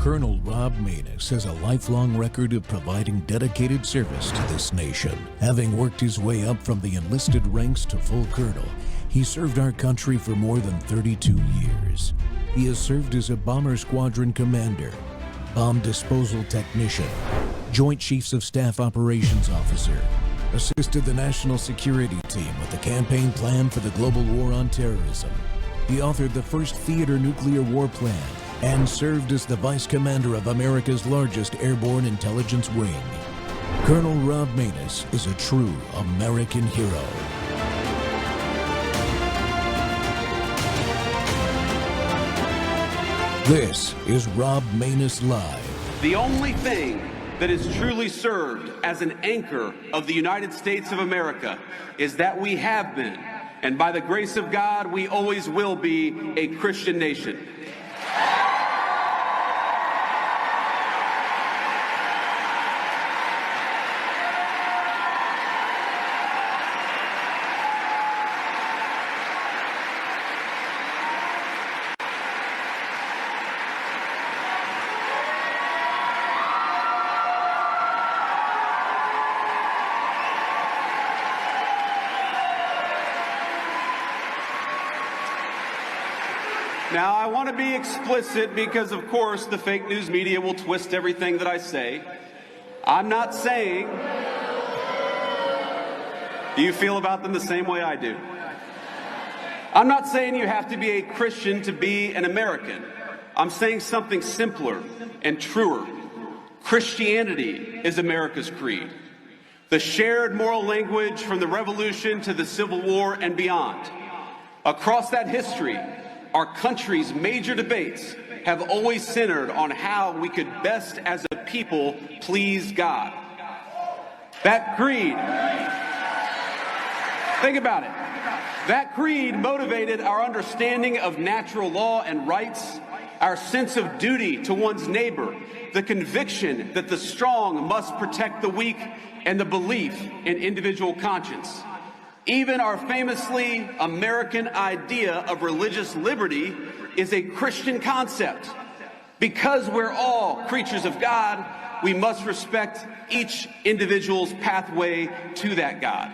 Colonel Rob Maness has a lifelong record of providing dedicated service to this nation. Having worked his way up from the enlisted ranks to full colonel, he served our country for more than 32 years. He has served as a bomber squadron commander, bomb disposal technician, Joint Chiefs of Staff Operations Officer, assisted the National Security Team with the campaign plan for the global war on terrorism. He authored the first theater nuclear war plan and served as the Vice Commander of America's largest airborne intelligence wing. Colonel Rob Maness is a true American hero. This is Rob Maness Live. The only thing that has truly served as an anchor of the United States of America is that we have been, and by the grace of God, we always will be, a Christian nation. Now, I want to be explicit because, of course, the fake news media will twist everything that I say. I'm not saying... Do you feel about them the same way I do? I'm not saying you have to be a Christian to be an American. I'm saying something simpler and truer. Christianity is America's creed. The shared moral language from the Revolution to the Civil War and beyond. Across that history, our country's major debates have always centered on how we could best as a people please God. That creed, think about it, that creed motivated our understanding of natural law and rights, our sense of duty to one's neighbor, the conviction that the strong must protect the weak, and the belief in individual conscience. Even our famously American idea of religious liberty is a Christian concept. Because we're all creatures of God, we must respect each individual's pathway to that God.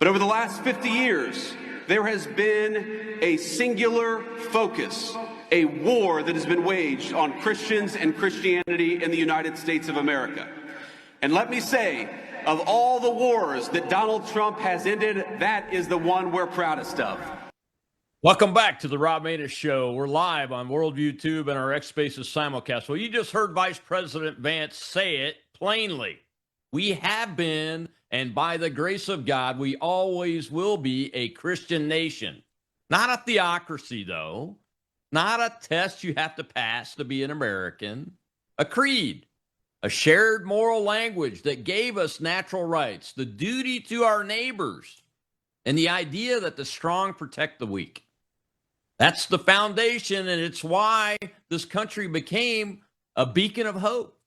But over the last 50 years, there has been a singular focus, a war that has been waged on Christians and Christianity in the United States of America. And let me say, of all the wars that Donald Trump has ended, that is the one we're proudest of. Welcome back to the Rob Maness Show. We're live on Worldview Tube and our X Spaces simulcast. Well, you just heard Vice President Vance say it plainly. We have been, and by the grace of God, we always will be a Christian nation. Not a theocracy, though. Not a test you have to pass to be an American. A creed. A shared moral language that gave us natural rights, the duty to our neighbors, and the idea that the strong protect the weak. That's the foundation, and it's why this country became a beacon of hope.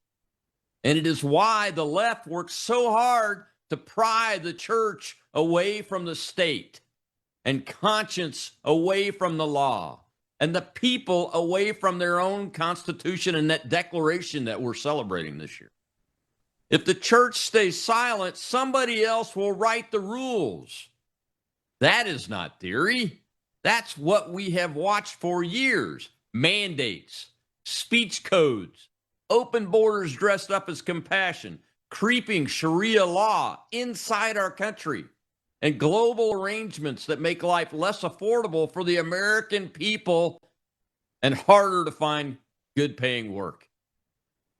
And it is why the left works so hard to pry the church away from the state and conscience away from the law, and the people away from their own constitution and that declaration that we're celebrating this year. If the church stays silent, somebody else will write the rules. That is not theory. That's what we have watched for years. Mandates, speech codes, open borders dressed up as compassion, creeping Sharia law inside our country, and global arrangements that make life less affordable for the American people and harder to find good paying work.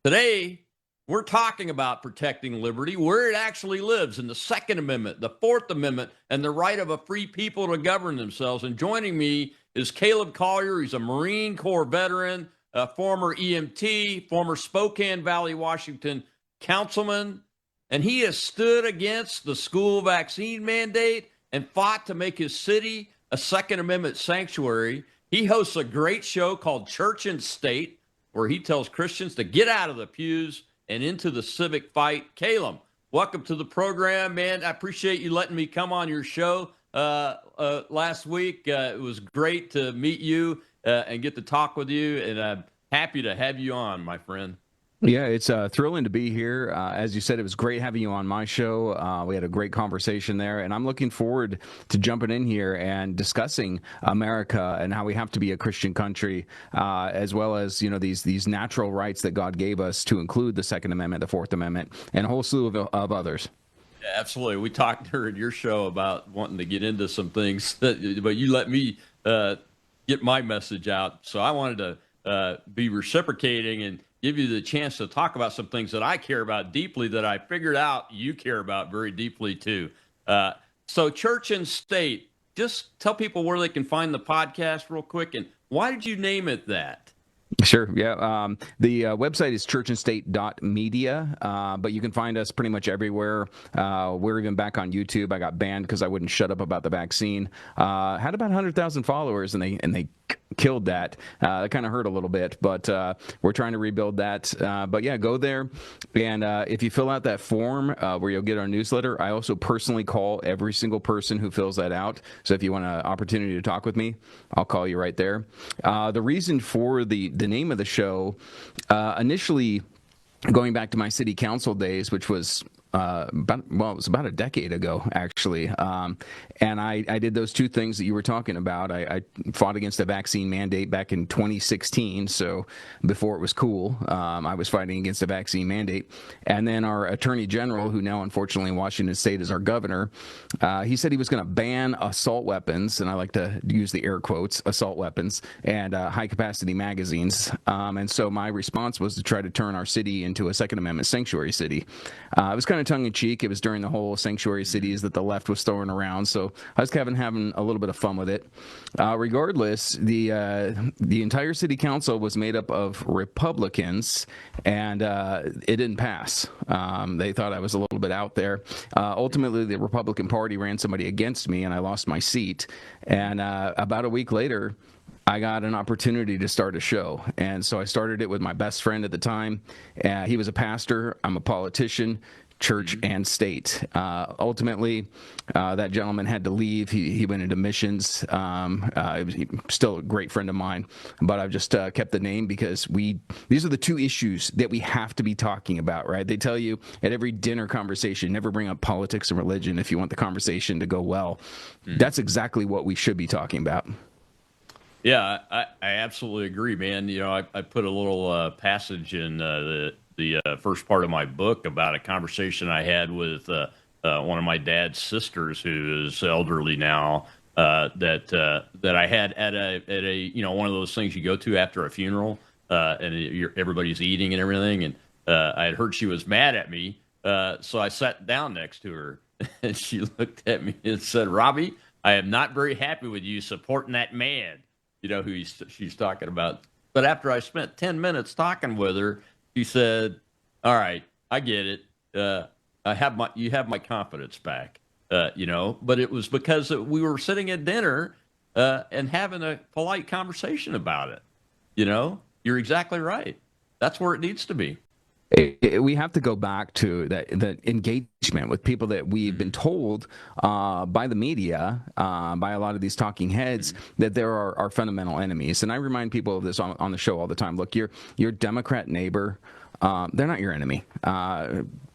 Today, we're talking about protecting liberty where it actually lives in the Second Amendment, the Fourth Amendment, and the right of a free people to govern themselves. And joining me is Caleb Collier. He's a Marine Corps veteran, a former EMT, former Spokane Valley, Washington councilman, and he has stood against the school vaccine mandate and fought to make his city a Second Amendment sanctuary. He hosts a great show called Church and State, where he tells Christians to get out of the pews and into the civic fight. Caleb, welcome to the program, man. I appreciate you letting me come on your show last week. It was great to meet you and get to talk with you. And Happy to have you on, my friend. Yeah, it's thrilling to be here. As you said, it was great having you on my show. We had a great conversation there, and I'm looking forward to jumping in here and discussing America and how we have to be a Christian country, as well as these natural rights that God gave us, to include the Second Amendment, the Fourth Amendment, and a whole slew of others. Absolutely. We talked during your show about wanting to get into some things, but you let me get my message out. So I wanted to be reciprocating and give you the chance to talk about some things that I care about deeply, that I figured out you care about very deeply too. So church and state, just tell people where they can find the podcast real quick. And why did you name it that? Sure. Yeah. The website is churchandstate.media, but you can find us pretty much everywhere. We're even back on YouTube. I got banned because I wouldn't shut up about the vaccine. Had about 100,000 followers, and they killed that. That kind of hurt a little bit, but we're trying to rebuild that. But yeah, go there. And if you fill out that form where you'll get our newsletter, I also personally call every single person who fills that out. So if you want an opportunity to talk with me, I'll call you right there. The reason for the name of the show, initially going back to my city council days, which was it was about a decade ago, actually. And I did those two things that you were talking about. I fought against a vaccine mandate back in 2016. So before it was cool, I was fighting against a vaccine mandate. And then our attorney general, who now unfortunately in Washington State is our governor, he said he was going to ban assault weapons. And I like to use the air quotes, assault weapons, and high capacity magazines. And so my response was to try to turn our city into a Second Amendment sanctuary city. It was kind of tongue-in-cheek. It was during the whole sanctuary cities that the left was throwing around, so I was having a little bit of fun with it. Regardless, the entire city council was made up of Republicans, and it didn't pass. They thought I was a little bit out there. Ultimately, the Republican Party ran somebody against me, and I lost my seat. And about a week later, I got an opportunity to start a show. And so I started it with my best friend at the time. He was a pastor. I'm a politician, church and state. Ultimately, that gentleman had to leave. He went into missions. He's still a great friend of mine, but I've just kept the name because these are the two issues that we have to be talking about, right? They tell you at every dinner conversation, never bring up politics and religion if you want the conversation to go well. That's exactly what we should be talking about. Yeah, I absolutely agree, man. You know, I put a little passage in the first part of my book about a conversation I had with one of my dad's sisters, who is elderly now, that I had at a one of those things you go to after a funeral, and everybody's eating and everything, and I had heard she was mad at me, so I sat down next to her, and she looked at me and said, "Robbie, I am not very happy with you supporting that man." You know who she's talking about. But after I spent 10 minutes talking with her, she said, "All right, I get it. You have my confidence back." But it was because we were sitting at dinner and having a polite conversation about it. You know, you're exactly right. That's where it needs to be. We have to go back to that engagement with people that we've been told by the media, by a lot of these talking heads, that there are our fundamental enemies. And I remind people of this on the show all the time. Look, your Democrat neighbor, they're not your enemy.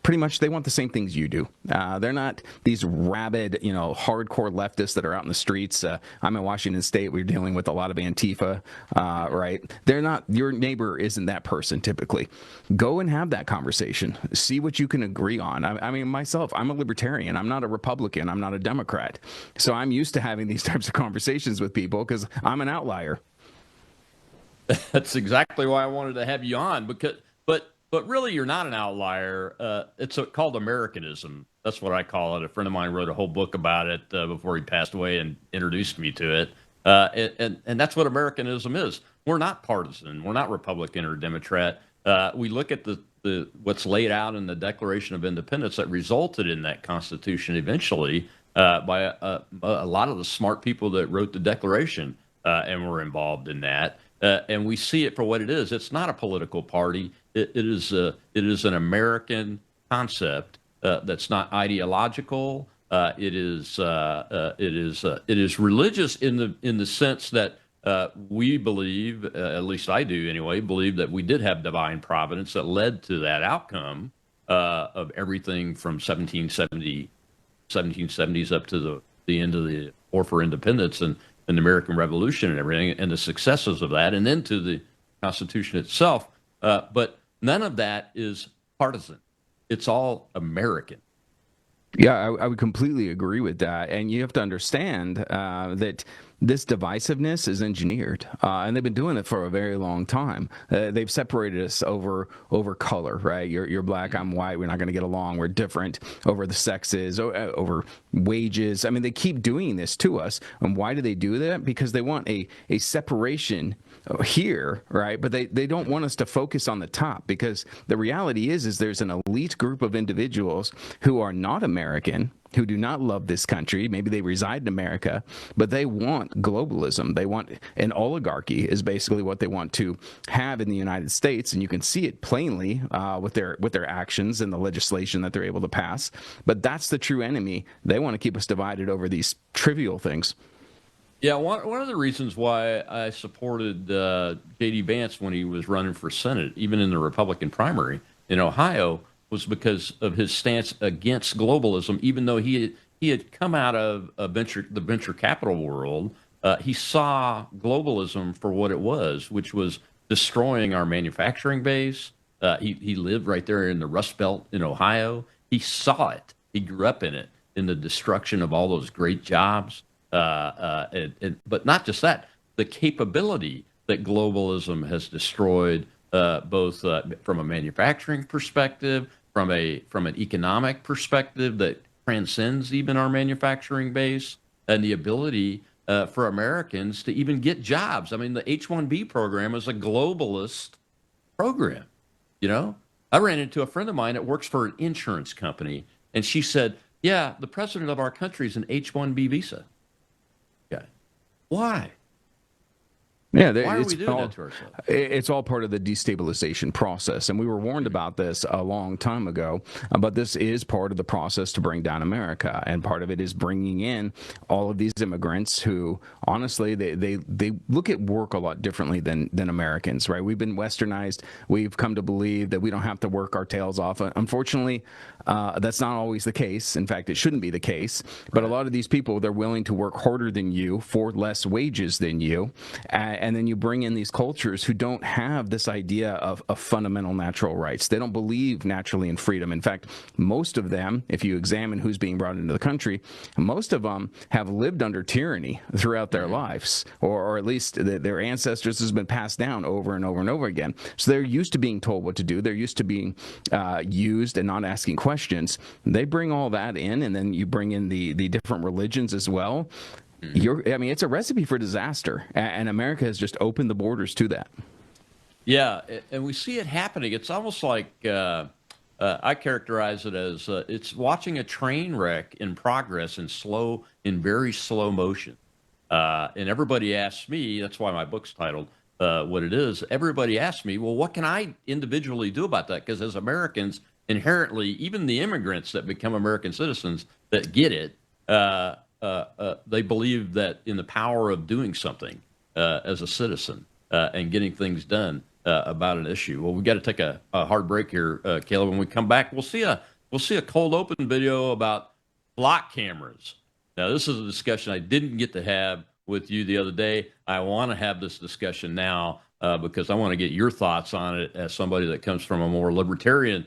Pretty much they want the same things you do. They're not these rabid, hardcore leftists that are out in the streets. I'm in Washington State. We're dealing with a lot of Antifa, right? They're not, your neighbor isn't that person typically. Go and have that conversation. See what you can agree on. I mean, myself, I'm a libertarian. I'm not a Republican. I'm not a Democrat. So I'm used to having these types of conversations with people because I'm an outlier. That's exactly why I wanted to have you on, But really, you're not an outlier. It's called Americanism. That's what I call it. A friend of mine wrote a whole book about it before he passed away and introduced me to it. And that's what Americanism is. We're not partisan. We're not Republican or Democrat. We look at the what's laid out in the Declaration of Independence that resulted in that Constitution eventually by a lot of the smart people that wrote the Declaration and were involved in that. And we see it for what it is. It's not a political party. It is an American concept that's not ideological. It is religious in the sense that We believe, at least I do anyway, believe that we did have divine providence that led to that outcome of everything from 1770s up to the end of the War for Independence and the American Revolution and everything, and the successes of that, and then to the Constitution itself. But none of that is partisan. It's all American. Yeah, I would completely agree with that. And you have to understand that this divisiveness is engineered, and they've been doing it for a very long time. They've separated us over color, right? You're black, I'm white. We're not going to get along. We're different over the sexes, over wages. I mean, they keep doing this to us. And why do they do that? Because they want a separation here, right? But they don't want us to focus on the top, because the reality is there's an elite group of individuals who are not American, who do not love this country. Maybe they reside in America, but they want globalism. They want an oligarchy is basically what they want to have in the United States, and you can see it plainly with their actions and the legislation that they're able to pass. But that's the true enemy. They want to keep us divided over these trivial things. Yeah, one of the reasons why I supported J.D. Vance when he was running for Senate, even in the Republican primary in Ohio, was because of his stance against globalism. Even though he had come out of the venture capital world, he saw globalism for what it was, which was destroying our manufacturing base. He lived right there in the Rust Belt in Ohio. He saw it. He grew up in it, in the destruction of all those great jobs. But not just that, the capability that globalism has destroyed, both from a manufacturing perspective, from an economic perspective that transcends even our manufacturing base, and the ability for Americans to even get jobs. I mean, the H-1B program is a globalist program. I ran into a friend of mine that works for an insurance company, and she said, "Yeah, the president of our country is an H-1B visa." Why? Yeah, why are we doing that to ourselves? It's all part of the destabilization process, and we were warned about this a long time ago. But this is part of the process to bring down America, and part of it is bringing in all of these immigrants who, honestly, they look at work a lot differently than Americans, right? We've been westernized. We've come to believe that we don't have to work our tails off. Unfortunately, that's not always the case. In fact, it shouldn't be the case. But a lot of these people, they're willing to work harder than you for less wages than you. And then you bring in these cultures who don't have this idea of fundamental natural rights. They don't believe naturally in freedom. In fact, most of them, if you examine who's being brought into the country, most of them have lived under tyranny throughout their lives, or at least their ancestors has been passed down over and over and over again. So they're used to being told what to do. They're used to being used and not asking questions. They bring all that in, and then you bring in the different religions as well. It's a recipe for disaster, and America has just opened the borders to that. Yeah, and we see it happening. It's almost like I characterize it as it's watching a train wreck in progress in very slow motion. And everybody asks me, that's why my book's titled what it is. Everybody asks me, well, what can I individually do about that? Because as Americans, inherently, even the immigrants that become American citizens that get it, they believe that in the power of doing something as a citizen and getting things done about an issue. Well, we've got to take a hard break here, Caleb. When we come back, we'll see a cold open video about block cameras. Now, this is a discussion I didn't get to have with you the other day. I want to have this discussion now because I want to get your thoughts on it as somebody that comes from a more libertarian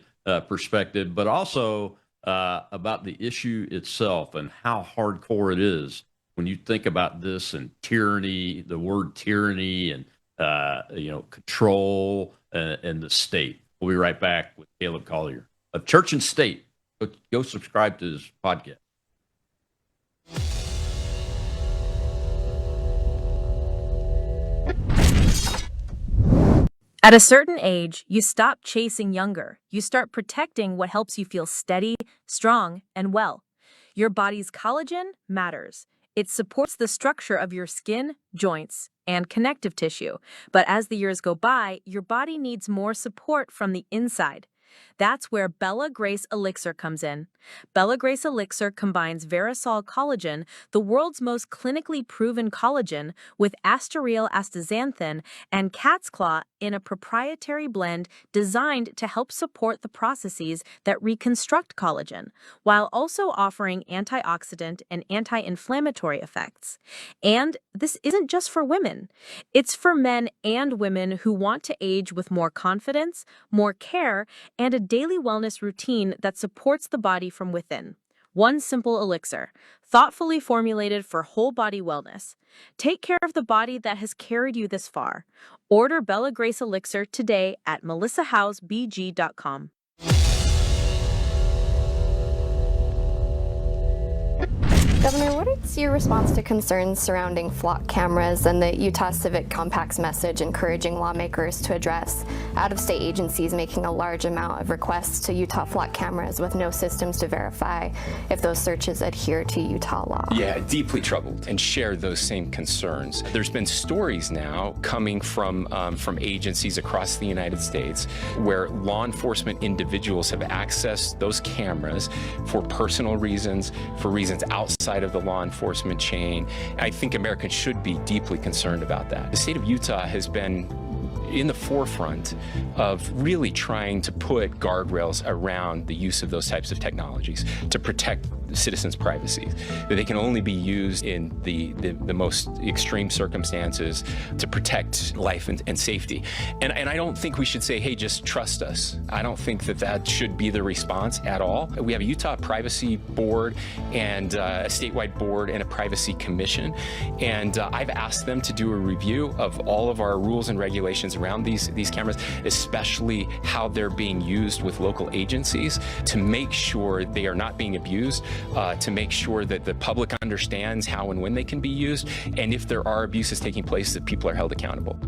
perspective, but also about the issue itself and how hardcore it is when you think about this and tyranny, the word tyranny and control and the state. We'll be right back with Caleb Collier of Church and State. Go subscribe to his podcast. At a certain age, you stop chasing younger. You start protecting what helps you feel steady, strong, and well. Your body's collagen matters. It supports the structure of your skin, joints, and connective tissue. But as the years go by, your body needs more support from the inside. That's where Bella Grace Elixir comes in. Bella Grace Elixir combines Verisol collagen, the world's most clinically proven collagen, with asteryl astaxanthin and cat's claw in a proprietary blend designed to help support the processes that reconstruct collagen, while also offering antioxidant and anti-inflammatory effects. And this isn't just for women. It's for men and women who want to age with more confidence, more care, and a daily wellness routine that supports the body from within. One simple elixir, thoughtfully formulated for whole body wellness. Take care of the body that has carried you this far. Order Bella Grace Elixir today at melissahousebg.com. Governor, what is your response to concerns surrounding flock cameras and the Utah Civic Compact's message encouraging lawmakers to address out-of-state agencies making a large amount of requests to Utah flock cameras with no systems to verify if those searches adhere to Utah law? Yeah, deeply troubled and share those same concerns. There's been stories now coming from agencies across the United States where law enforcement individuals have accessed those cameras for personal reasons, for reasons outside of the law enforcement chain. I think Americans should be deeply concerned about that. The state of Utah has been in the forefront of really trying to put guardrails around the use of those types of technologies to protect citizens' privacy. That they can only be used in the most extreme circumstances to protect life and safety. And I don't think we should say, hey, just trust us. I don't think that should be the response at all. We have a Utah Privacy Board and a statewide board and a privacy commission. And I've asked them to do a review of all of our rules and regulations around these cameras, especially how they're being used with local agencies, to make sure they are not being abused, to make sure that the public understands how and when they can be used, and if there are abuses taking place, that people are held accountable.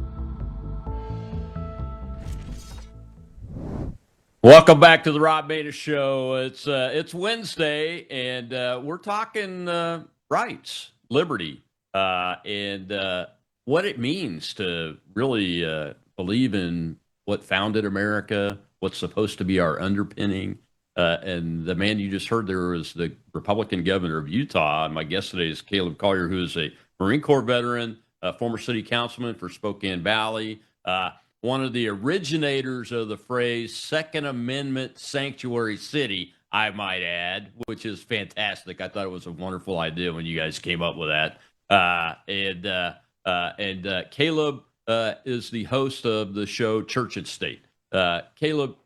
Welcome back to the Rob Maness Show. It's Wednesday, and we're talking rights, liberty, and what it means to really believe in what founded America, what's supposed to be our underpinning. And the man you just heard there was the Republican governor of Utah. And my guest today is Caleb Collier, who is a Marine Corps veteran, former city councilman for Spokane Valley, one of the originators of the phrase Second Amendment sanctuary city, I might add, which is fantastic. I thought it was a wonderful idea when you guys came up with that. And Caleb is the host of the show Church and State. Caleb,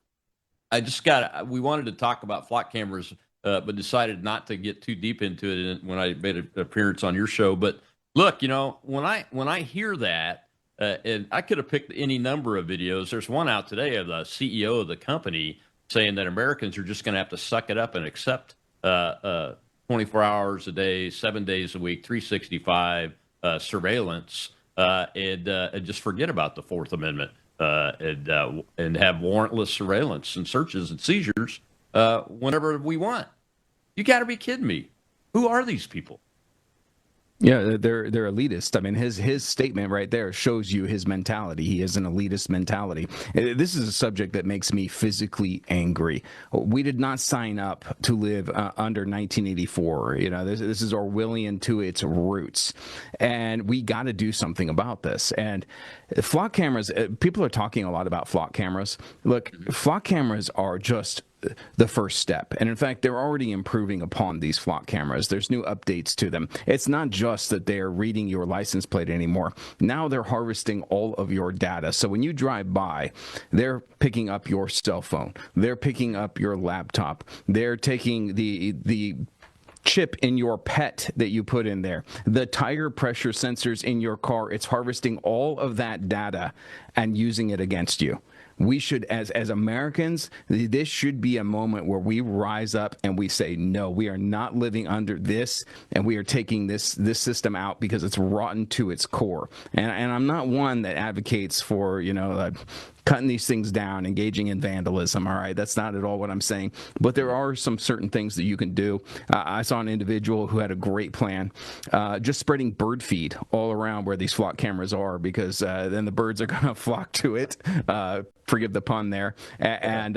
we wanted to talk about flock cameras, but decided not to get too deep into it when I made an appearance on your show. But look, when I hear that, and I could have picked any number of videos. There's one out today of the CEO of the company saying that Americans are just going to have to suck it up and accept 24 hours a day, 7 days a week, 365 surveillance, and just forget about the Fourth Amendment. And have warrantless surveillance and searches and seizures whenever we want. You got to be kidding me. Who are these people? Yeah, they're elitist. I mean, his statement right there shows you his mentality. He has an elitist mentality. This is a subject that makes me physically angry. We did not sign up to live under 1984. This is Orwellian to its roots, and we got to do something about this. And flock cameras, people are talking a lot about flock cameras. Look, flock cameras are just the first step. And in fact, they're already improving upon these flock cameras. There's new updates to them. It's not just that they're reading your license plate anymore. Now they're harvesting all of your data. So when you drive by, they're picking up your cell phone. They're picking up your laptop. They're taking the chip in your pet that you put in there, the tire pressure sensors in your car. It's harvesting all of that data and using it against you. We should, as Americans, this should be a moment where we rise up and we say, no, we are not living under this, and we are taking this system out because it's rotten to its core. And I'm not one that advocates for, cutting these things down, engaging in vandalism. All right, that's not at all what I'm saying. But there are some certain things that you can do. I saw an individual who had a great plan, just spreading bird feed all around where these flock cameras are, because then the birds are going to flock to it. forgive the pun there, and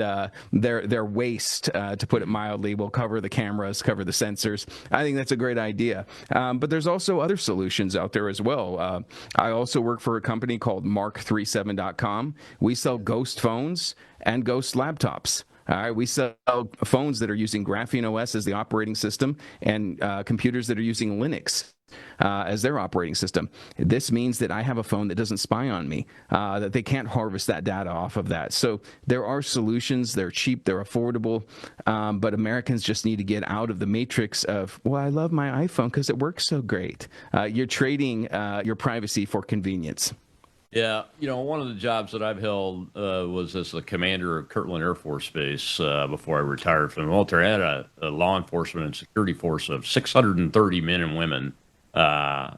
their waste, to put it mildly, will cover the cameras, cover the sensors. I think that's a great idea. But there's also other solutions out there as well. I also work for a company called Mark37.com. We sell ghost phones and ghost laptops. All right, we sell phones that are using Graphene OS as the operating system, and computers that are using Linux as their operating system. This means that I have a phone that doesn't spy on me, that they can't harvest that data off of that. So there are solutions. They're cheap, they're affordable, but Americans just need to get out of the matrix of, well, I love my iPhone because it works so great. You're trading your privacy for convenience. Yeah, one of the jobs that I've held was as the commander of Kirtland Air Force Base before I retired from the military. I had a law enforcement and security force of 630 men and women. I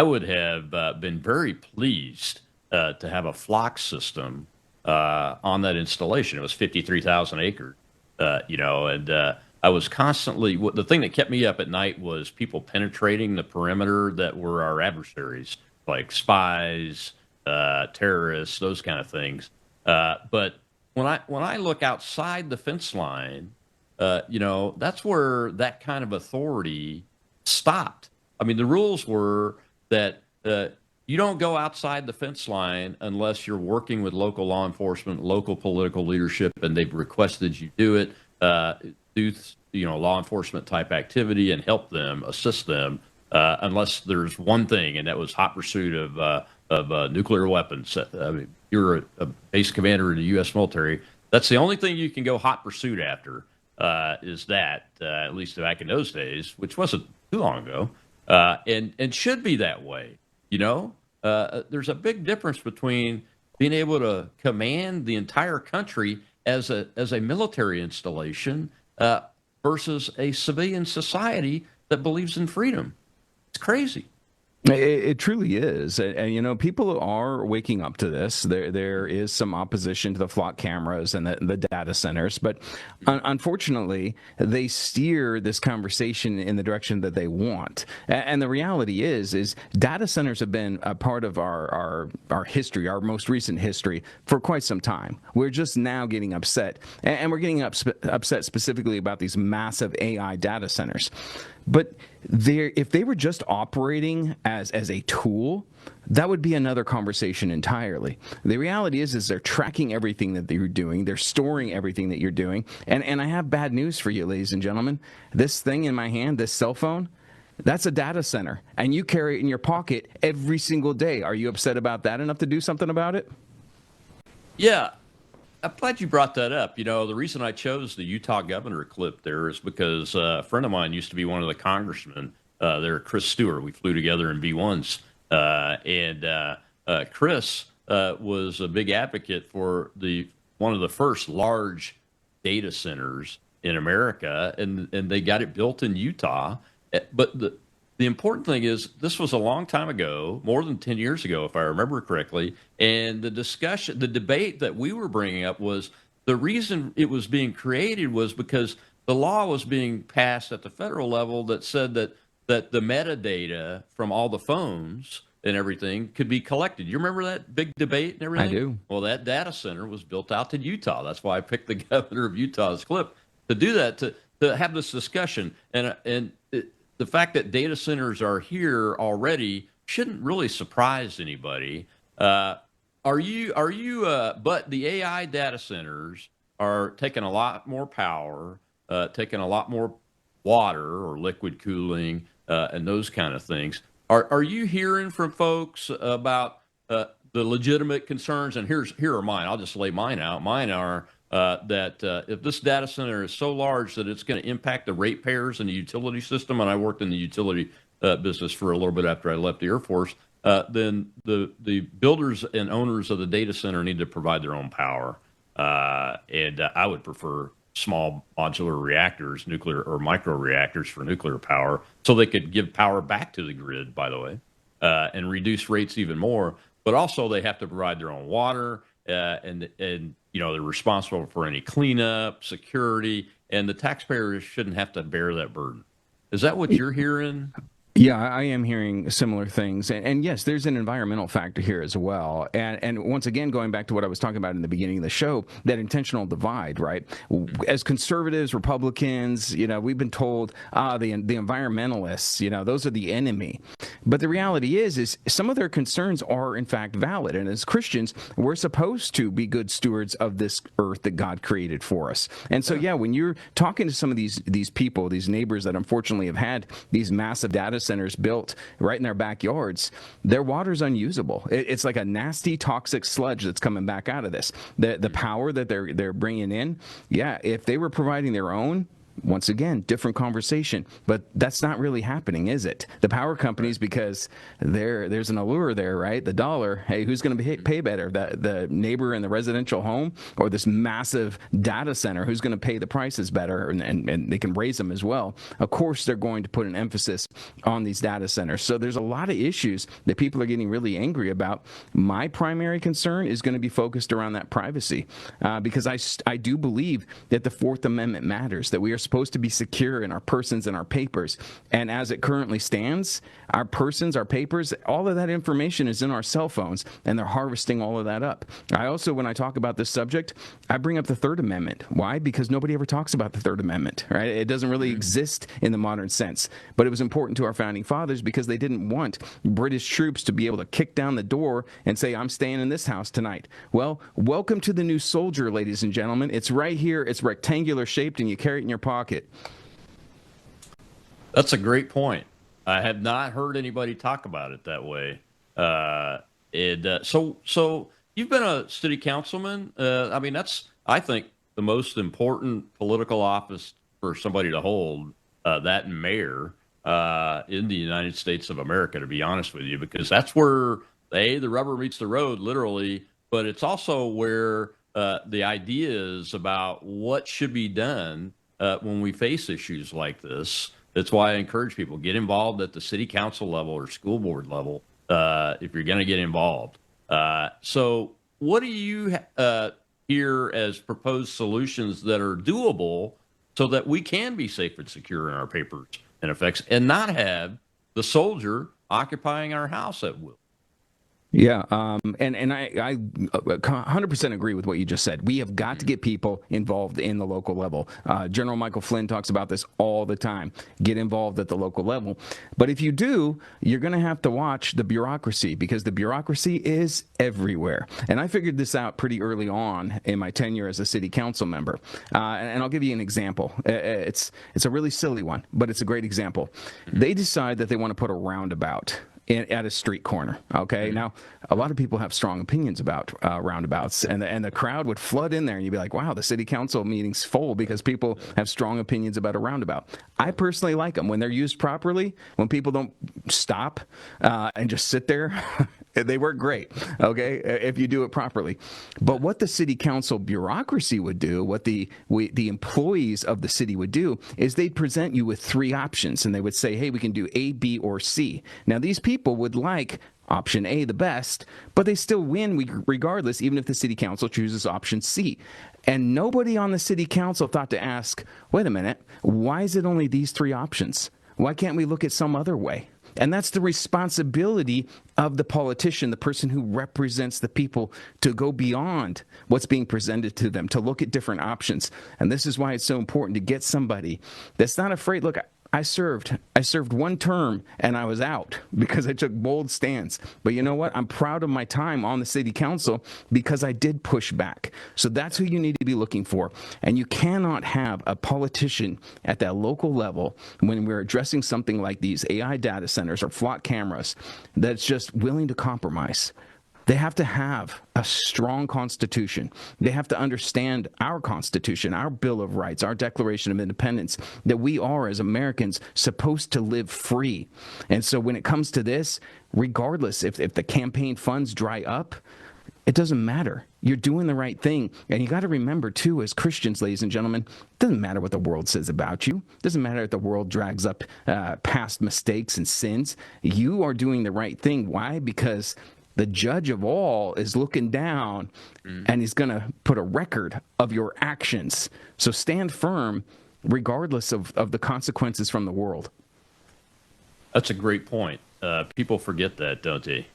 would have been very pleased to have a flock system on that installation. It was 53,000 acres, and I was constantly, the thing that kept me up at night was people penetrating the perimeter that were our adversaries, like spies, terrorists, those kind of things. But when I look outside the fence line, that's where that kind of authority stopped. I mean, the rules were that you don't go outside the fence line unless you're working with local law enforcement, local political leadership, and they've requested you do it, do law enforcement type activity and help them, assist them. Unless there's one thing, and that was hot pursuit of nuclear weapons. I mean, you're a base commander in the U.S. military. That's the only thing you can go hot pursuit after, is that, at least back in those days, which wasn't too long ago, and should be that way. There's a big difference between being able to command the entire country as a military installation versus a civilian society that believes in freedom. It's crazy. It truly is. And people are waking up to this. There is some opposition to the flock cameras and the data centers, but unfortunately, they steer this conversation in the direction that they want. And the reality is data centers have been a part of our history, our most recent history, for quite some time. We're just now getting upset. And we're getting upset specifically about these massive AI data centers. But if they were just operating as a tool, that would be another conversation entirely. The reality is they're tracking everything that you're doing. They're storing everything that you're doing. And I have bad news for you, ladies and gentlemen. This thing in my hand, this cell phone, that's a data center. And you carry it in your pocket every single day. Are you upset about that enough to do something about it? Yeah. I'm glad you brought that up. The reason I chose the Utah governor clip there is because a friend of mine used to be one of the congressmen there, Chris Stewart. We flew together in B-1s. Chris was a big advocate for one of the first large data centers in America, and they got it built in Utah. But the important thing is this was a long time ago, more than 10 years ago, if I remember correctly. And the debate that we were bringing up was the reason it was being created was because the law was being passed at the federal level that said that the metadata from all the phones and everything could be collected. You remember that big debate and everything? I do. Well, that data center was built out in Utah. That's why I picked the governor of Utah's clip to do that, to have this discussion. The fact that data centers are here already shouldn't really surprise anybody. But the AI data centers are taking a lot more power, taking a lot more water or liquid cooling, and those kind of things. Are you hearing from folks about the legitimate concerns? And here are mine. I'll just lay mine out. Mine are that if this data center is so large that it's going to impact the ratepayers in the utility system, and I worked in the utility business for a little bit after I left the Air Force, then the builders and owners of the data center need to provide their own power. And I would prefer small modular reactors, nuclear or micro reactors for nuclear power, so they could give power back to the grid, by the way, and reduce rates even more. But also they have to provide their own water, and they're responsible for any cleanup, security, and the taxpayers shouldn't have to bear that burden. Is that what you're hearing? Yeah, I am hearing similar things. And yes, there's an environmental factor here as well. And once again, going back to what I was talking about in the beginning of the show, that intentional divide, right? As conservatives, Republicans, we've been told, the environmentalists, those are the enemy. But the reality is some of their concerns are in fact valid. And as Christians, we're supposed to be good stewards of this earth that God created for us. And so, yeah, when you're talking to some of these people, these neighbors that unfortunately have had these massive data centers built right in their backyards, their water's unusable. It's like a nasty, toxic sludge that's coming back out of this. The power that they're bringing in, yeah, if they were providing their own, once again, different conversation, but that's not really happening, is it? The power companies, because there's an allure there, right? The dollar. Hey, who's going to pay better? The neighbor in the residential home, or this massive data center? Who's going to pay the prices better? And they can raise them as well. Of course, they're going to put an emphasis on these data centers. So there's a lot of issues that people are getting really angry about. My primary concern is going to be focused around that privacy, because I do believe that the Fourth Amendment matters, that we are supposed to be secure in our persons and our papers. And as it currently stands, our persons, our papers, all of that information is in our cell phones, and they're harvesting all of that up. I also, when I talk about this subject, I bring up the Third Amendment. Why? Because nobody ever talks about the Third Amendment, right? It doesn't really exist in the modern sense. But it was important to our founding fathers because they didn't want British troops to be able to kick down the door and say, I'm staying in this house tonight. Well, welcome to the new soldier, ladies and gentlemen. It's right here. It's rectangular shaped, and you carry it in your pocket. That's a great point. I have not heard anybody talk about it that way. So you've been a city councilman. I mean, that's, I think, the most important political office for somebody to hold, that and mayor, in the United States of America, to be honest with you, because that's where the rubber meets the road, literally, but it's also where the ideas about what should be done when we face issues like this. That's why I encourage people, get involved at the city council level or school board level if you're going to get involved. So what do you hear as proposed solutions that are doable so that we can be safe and secure in our papers and effects and not have the soldier occupying our house at will? Yeah, and I 100% agree with what you just said. We have got to get people involved in the local level. General Michael Flynn talks about this all the time. Get involved at the local level. But if you do, you're going to have to watch the bureaucracy, because the bureaucracy is everywhere. And I figured this out pretty early on in my tenure as a city council member. And I'll give you an example. It's a really silly one, but it's a great example. They decide that they want to put a roundabout at a street corner. Okay. Now, a lot of people have strong opinions about roundabouts, and the crowd would flood in there, and you'd be like, wow, the city council meeting's full because people have strong opinions about a roundabout. I personally like them when they're used properly, when people don't stop and just sit there. They work great, okay, if you do it properly. But what the city council bureaucracy would do, what the employees of the city would do, is they'd present you with three options, and they would say, hey, we can do A, B, or C. Now, these people would like option A the best, but they still win regardless, even if the city council chooses option C. And nobody on the city council thought to ask, wait a minute, why is it only these three options? Why can't we look at some other way? And that's the responsibility of the politician, the person who represents the people, to go beyond what's being presented to them, to look at different options. And this is why it's so important to get somebody that's not afraid. Look, I served one term and I was out because I took bold stands. But you know what? I'm proud of my time on the city council because I did push back. So that's who you need to be looking for. And you cannot have a politician at that local level when we're addressing something like these AI data centers or flock cameras that's just willing to compromise. They have to have a strong constitution. They have to understand our Constitution, our Bill of Rights, our Declaration of Independence, that we are, as Americans, supposed to live free. And so when it comes to this, regardless if the campaign funds dry up, it doesn't matter. You're doing the right thing. And you got to remember, too, as Christians, ladies and gentlemen, it doesn't matter what the world says about you. It doesn't matter if the world drags up past mistakes and sins. You are doing the right thing. Why? Because the judge of all is looking down, and he's going to put a record of your actions. So stand firm regardless of the consequences from the world. That's a great point. People forget that, don't they?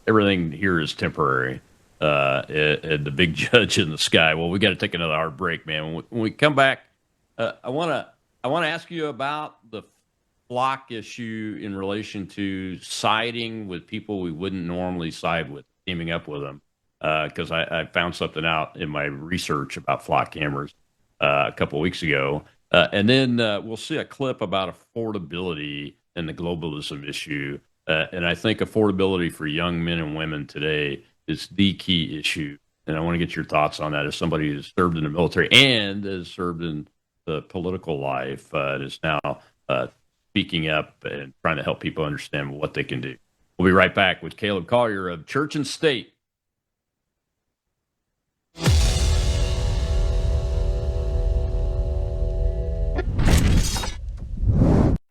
Everything here is temporary. And the big judge in the sky. Well, we got to take another hard break, man. When we come back, I want to ask you about the flock issue in relation to siding with people we wouldn't normally side with, teaming up with them. Because I found something out in my research about flock cameras a couple of weeks ago. And then we'll see a clip about affordability and the globalism issue. And I think affordability for young men and women today is the key issue. And I want to get your thoughts on that as somebody who's served in the military and has served in the political life and is now speaking up and trying to help people understand what they can do. We'll be right back with Caleb Collier of Church and State.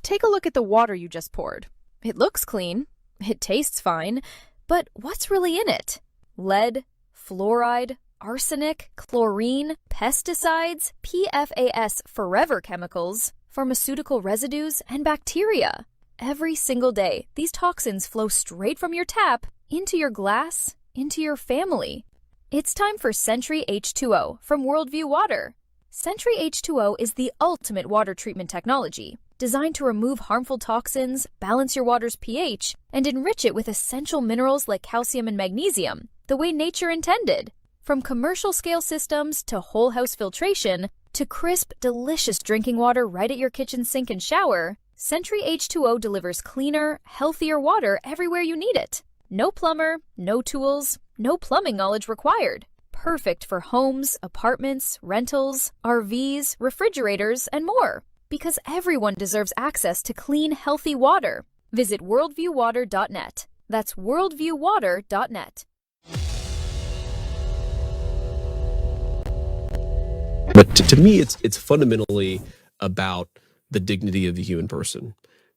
Take a look at the water you just poured. It looks clean. It tastes fine. But what's really in it? Lead, fluoride, arsenic, chlorine, pesticides, PFAS forever chemicals, pharmaceutical residues, and bacteria. Every single day, these toxins flow straight from your tap into your glass, into your family. It's time for Sentry H2O from Worldview Water. Sentry H2O is the ultimate water treatment technology, designed to remove harmful toxins, balance your water's pH, and enrich it with essential minerals like calcium and magnesium, the way nature intended. From commercial-scale systems to whole-house filtration to crisp, delicious drinking water right at your kitchen sink and shower, Sentry H2O delivers cleaner, healthier water everywhere you need it. No plumber, no tools, no plumbing knowledge required. Perfect for homes, apartments, rentals, RVs, refrigerators, and more. Because everyone deserves access to clean, healthy water. Visit worldviewwater.net. That's worldviewwater.net. But to me, it's fundamentally about the dignity of the human person.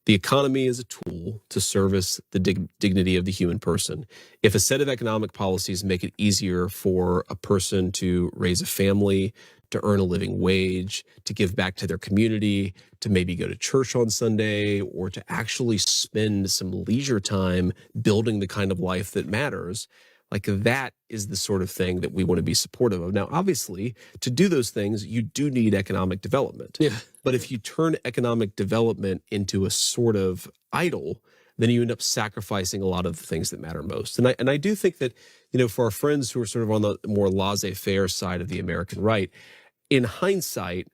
The economy is a tool to service the dignity of the human person. If a set of economic policies make it easier for a person to raise a family, to earn a living wage, to give back to their community, to maybe go to church on Sunday, or to actually spend some leisure time building the kind of life that matters, like that is the sort of thing that we want to be supportive of. Now, obviously, to do those things, you do need economic development. Yeah. But if you turn economic development into a sort of idol, then you end up sacrificing a lot of the things that matter most. And I do think that, for our friends who are sort of on the more laissez-faire side of the American right, in hindsight,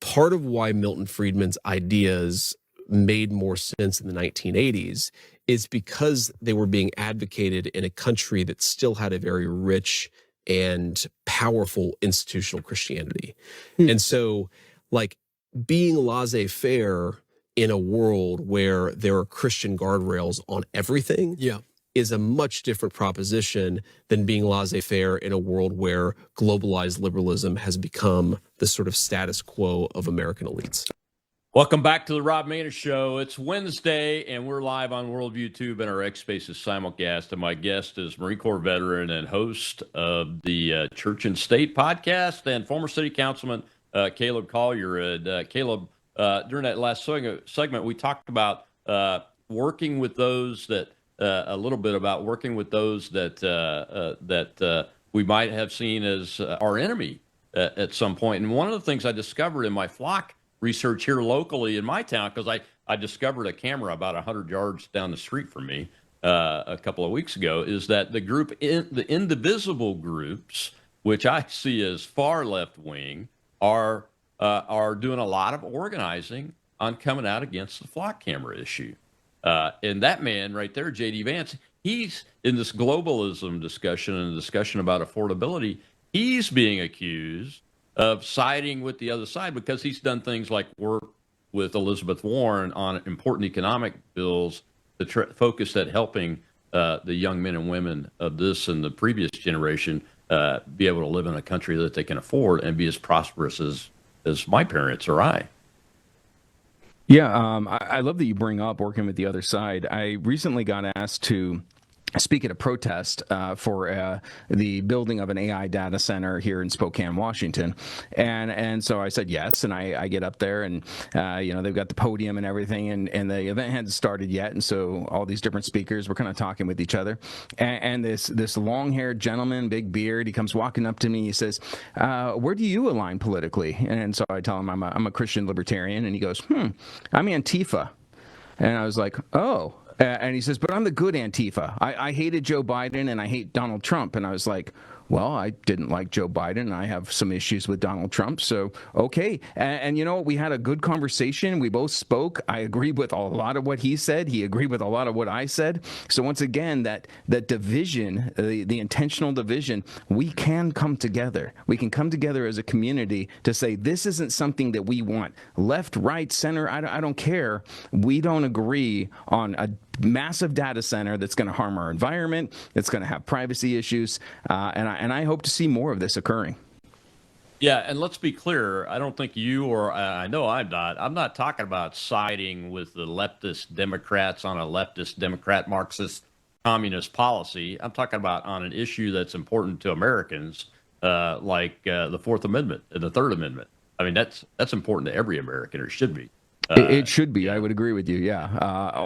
part of why Milton Friedman's ideas made more sense in the 1980s is because they were being advocated in a country that still had a very rich and powerful institutional Christianity. And so, being laissez-faire in a world where there are Christian guardrails on everything is a much different proposition than being laissez-faire in a world where globalized liberalism has become the sort of status quo of American elites. Welcome back to the Rob Maness Show. It's Wednesday, and we're live on Worldview Tube and our X Spaces simulcast. And my guest is Marine Corps veteran and host of the Church and State podcast and former city councilman Caleb Collier. And Caleb, during that last segment, we talked about working with those that a little bit about working with those that we might have seen as our enemy at some point. And one of the things I discovered in my flock research here locally in my town, because I discovered a camera about 100 yards down the street from me a couple of weeks ago, is that the group, the indivisible groups, which I see as far left wing, are doing a lot of organizing on coming out against the flock camera issue. And that man right there, J.D. Vance, he's in this globalism discussion and discussion about affordability. He's being accused of siding with the other side because he's done things like work with Elizabeth Warren on important economic bills that focused at helping the young men and women of this and the previous generation be able to live in a country that they can afford and be as prosperous as my parents or I. Yeah, I love that you bring up working with the other side. I recently got asked to speak at a protest for the building of an AI data center here in Spokane, Washington, and so I said yes, and I get up there, and they've got the podium and everything, and the event hadn't started yet, and so all these different speakers were kind of talking with each other, and this long-haired gentleman, big beard, he comes walking up to me, he says, "Where do you align politically?" And so I tell him I'm a Christian libertarian, and he goes, "I'm Antifa," and I was like, "Oh." And he says, "But I'm the good Antifa. I hated Joe Biden and I hate Donald Trump." And I was like, "Well, I didn't like Joe Biden and I have some issues with Donald Trump. So, okay." And you know, we had a good conversation. We both spoke. I agreed with a lot of what he said. He agreed with a lot of what I said. So once again, that division, the intentional division, we can come together. We can come together as a community to say, this isn't something that we want. Left, right, center, I don't care. We don't agree on a massive data center that's going to harm our environment, that's going to have privacy issues, and I hope to see more of this occurring. Yeah, and let's be clear. I don't think you or I know I'm not. I'm not talking about siding with the leftist Democrats on a leftist Democrat Marxist communist policy. I'm talking about on an issue that's important to Americans, like the Fourth Amendment and the Third Amendment. I mean, that's important to every American, or it should be. It should be. I would agree with you. Yeah,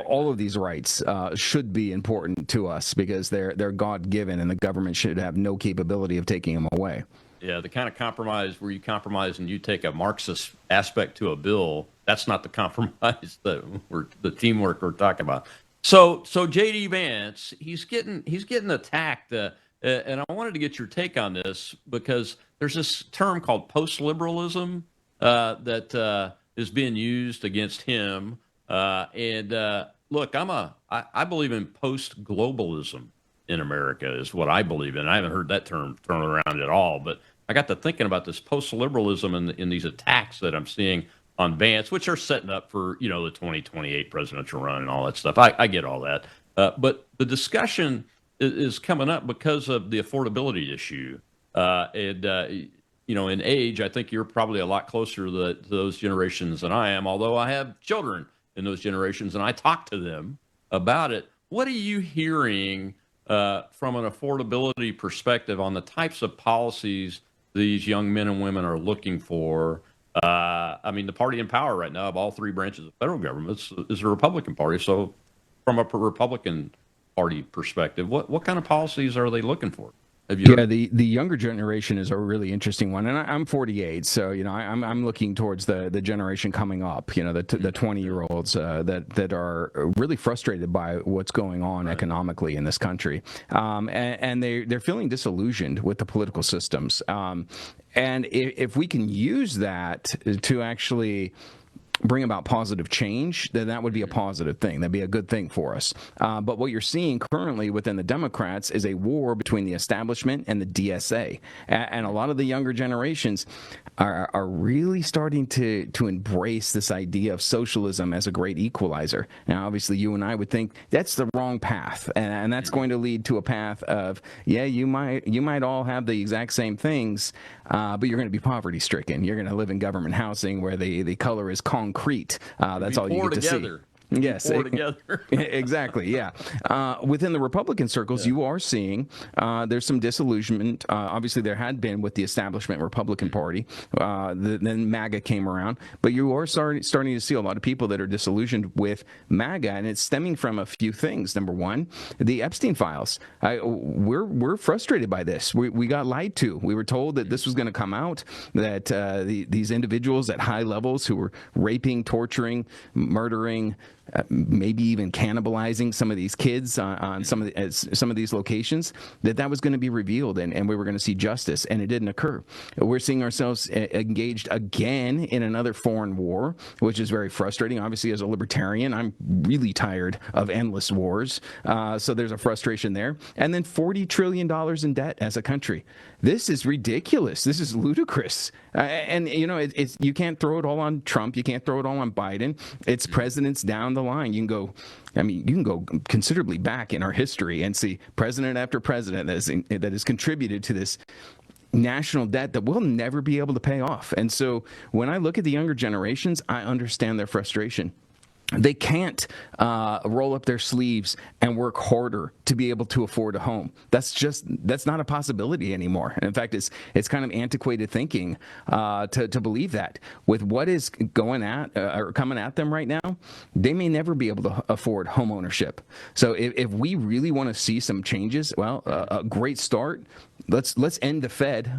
all of these rights should be important to us because they're God-given, and the government should have no capability of taking them away. Yeah, the kind of compromise where you compromise and you take a Marxist aspect to a bill, that's not the compromise the teamwork we're talking about. So J.D. Vance, he's getting attacked, and I wanted to get your take on this because there's this term called post-liberalism that is being used against him. Look, I believe in post-globalism in America is what I believe in. I haven't heard that term thrown around at all, but I got to thinking about this post-liberalism in these attacks that I'm seeing on Vance, which are setting up for, the 2028 presidential run and all that stuff. I get all that. But the discussion is coming up because of the affordability issue. In age, I think you're probably a lot closer to those generations than I am, although I have children in those generations and I talk to them about it. What are you hearing from an affordability perspective on the types of policies these young men and women are looking for? The party in power right now of all three branches of federal government is the Republican Party. So from a Republican Party perspective, what kind of policies are they looking for? Yeah, the younger generation is a really interesting one, and I'm 48, so I'm looking towards the generation coming up, the 20-year-olds that are really frustrated by what's going on economically in this country, and they're feeling disillusioned with the political systems, and if we can use that to actually bring about positive change, then that would be a positive thing. That'd be a good thing for us. But what you're seeing currently within the Democrats is a war between the establishment and the DSA. And a lot of the younger generations are really starting to embrace this idea of socialism as a great equalizer. Now, obviously, you and I would think that's the wrong path. And that's going to lead to a path of, you might all have the exact same things, but you're going to be poverty-stricken. You're going to live in government housing where the color is concrete. That's all you get to see. Yes, exactly. Yeah. Within the Republican circles, you are seeing there's some disillusionment. Obviously, there had been with the establishment Republican Party. Then MAGA came around, but you are starting to see a lot of people that are disillusioned with MAGA, and it's stemming from a few things. Number one, the Epstein files. We're frustrated by this. We got lied to. We were told that this was going to come out, that these individuals at high levels who were raping, torturing, murdering, maybe even cannibalizing some of these kids on some of these locations, that was going to be revealed and we were going to see justice, and it didn't occur. We're seeing ourselves engaged again in another foreign war, which is very frustrating. Obviously, as a libertarian, I'm really tired of endless wars, so there's a frustration there. And then $40 trillion in debt as a country. This is ridiculous. This is ludicrous. And you can't throw it all on Trump. You can't throw it all on Biden. It's presidents down the line. You can go considerably back in our history and see president after president that has contributed to this national debt that we'll never be able to pay off. And so when I look at the younger generations, I understand their frustration. they can't roll up their sleeves and work harder to be able to afford a home. That's not a possibility anymore. And in fact, it's kind of antiquated thinking to believe that. With what is going at or coming at them right now, they may never be able to afford home ownership. So if we really want to see some changes, well, a great start. Let's end the Fed.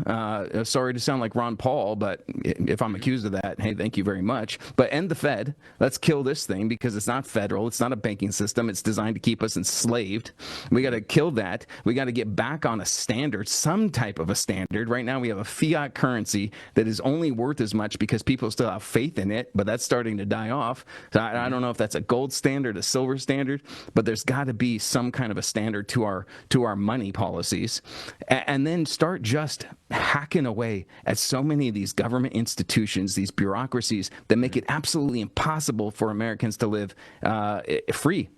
Sorry to sound like Ron Paul, but if I'm accused of that, hey, thank you very much. But end the Fed. Let's kill this thing because it's not federal. It's not a banking system. It's designed to keep us enslaved. We got to kill that. We got to get back on a standard, some type of a standard. Right now we have a fiat currency that is only worth as much because people still have faith in it, but that's starting to die off. So I don't know if that's a gold standard, a silver standard, but there's got to be some kind of a standard to our money policies. And then start just hacking away at so many of these government institutions, these bureaucracies that make it absolutely impossible for Americans to live free.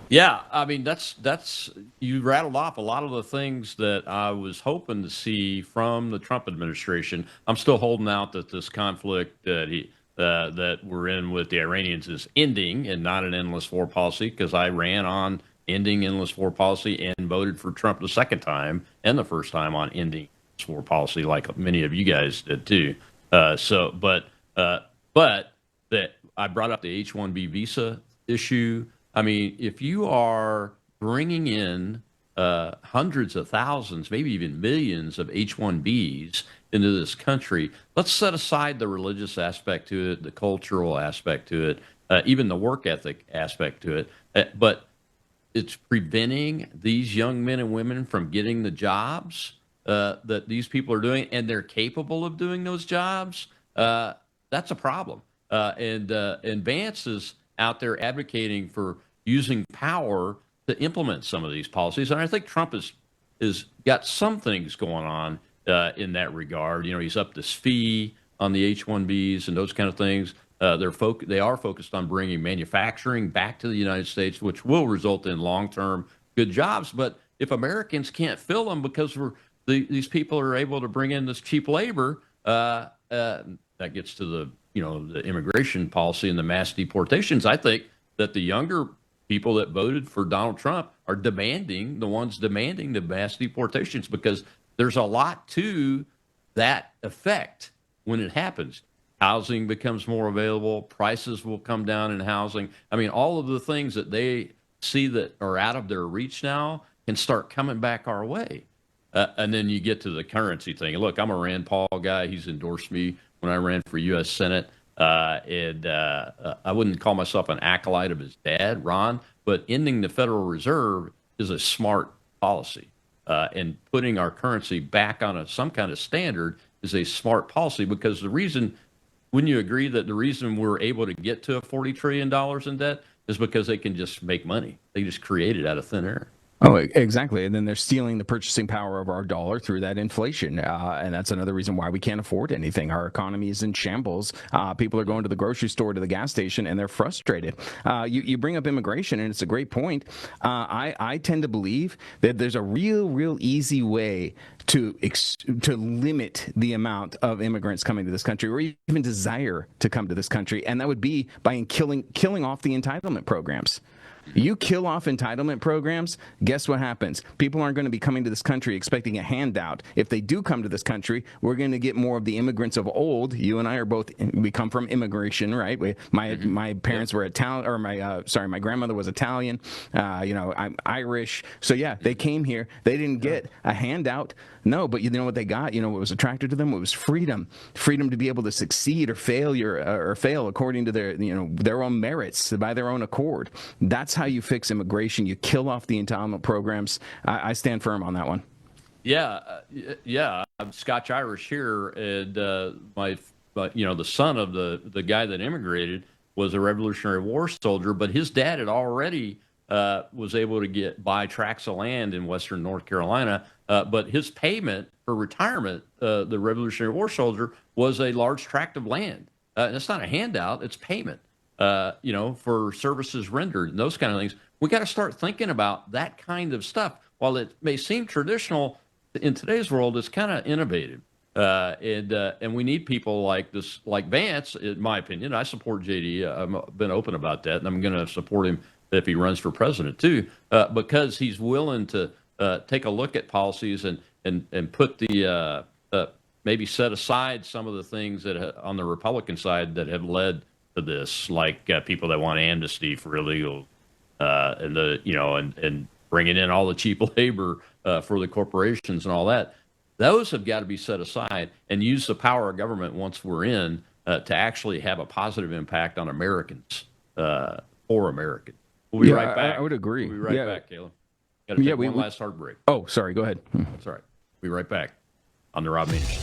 Yeah, I mean that's you rattled off a lot of the things that I was hoping to see from the Trump administration. I'm still holding out that this conflict that we're in with the Iranians is ending and not an endless war policy, because I ran on ending endless war policy and voted for Trump the second time and the first time on ending endless war policy, like many of you guys did too. But that I brought up the H-1B visa issue. I mean, if you are bringing in hundreds of thousands, maybe even millions of H-1Bs into this country, let's set aside the religious aspect to it, the cultural aspect to it, even the work ethic aspect to it. But it's preventing these young men and women from getting the jobs that these people are doing, and they're capable of doing those jobs. That's a problem. And Vance is out there advocating for using power to implement some of these policies. And I think Trump is got some things going on in that regard. You know, he's up this fee on the H-1Bs and those kind of things. They are focused on bringing manufacturing back to the United States, which will result in long-term good jobs. But if Americans can't fill them because these people are able to bring in this cheap labor, that gets to the immigration policy and the mass deportations. I think that the younger people that voted for Donald Trump are the ones demanding the mass deportations, because there's a lot to that effect when it happens. Housing becomes more available. Prices will come down in housing. I mean, all of the things that they see that are out of their reach now can start coming back our way. And then you get to the currency thing. Look, I'm a Rand Paul guy. He's endorsed me when I ran for U.S. Senate. And I wouldn't call myself an acolyte of his dad, Ron, but ending the Federal Reserve is a smart policy. And putting our currency back on some kind of standard is a smart policy, because wouldn't you agree that the reason we're able to get to $40 trillion in debt is because they can just make money? They just create it out of thin air. Oh, exactly. And then they're stealing the purchasing power of our dollar through that inflation. And that's another reason why we can't afford anything. Our economy is in shambles. People are going to the grocery store, to the gas station, and they're frustrated. You bring up immigration, and it's a great point. I tend to believe that there's a real easy way to limit the amount of immigrants coming to this country, or even desire to come to this country. And that would be by killing off the entitlement programs. You kill off entitlement programs, guess what happens? People aren't going to be coming to this country expecting a handout. If they do come to this country, we're going to get more of the immigrants of old. You and I are both, we come from immigration, right? My parents were Italian, or my grandmother was Italian. I'm Irish. So yeah, they came here. They didn't get a handout. No, but you know what they got? You know what was attracted to them? It was freedom to be able to succeed or fail according to their own merits, by their own accord. That's how you fix immigration. You kill off the entitlement programs. I stand firm on that one. Yeah. I'm Scotch Irish here, and the son of the guy that immigrated was a Revolutionary War soldier, but his dad had already was able to buy tracts of land in western North Carolina. But his payment for retirement, the Revolutionary War soldier, was a large tract of land. And it's not a handout; it's payment. For services rendered and those kind of things. We got to start thinking about that kind of stuff. While it may seem traditional in today's world, it's kind of innovative. And we need people like this, like Vance, in my opinion. I support JD. I've been open about that, and I'm going to support him if he runs for president too, because he's willing to take a look at policies and put the maybe set aside some of the things that on the Republican side that have led to this, like people that want amnesty for illegal and bringing in all the cheap labor for the corporations and all that. Those have got to be set aside and use the power of government once we're in to actually have a positive impact on Americans, for Americans. We'll be right back. I would agree. We'll be right back, Caleb. Got to take one last hard break. Oh, sorry. Go ahead. That's all right. We'll be right back on the Rob Maness Show.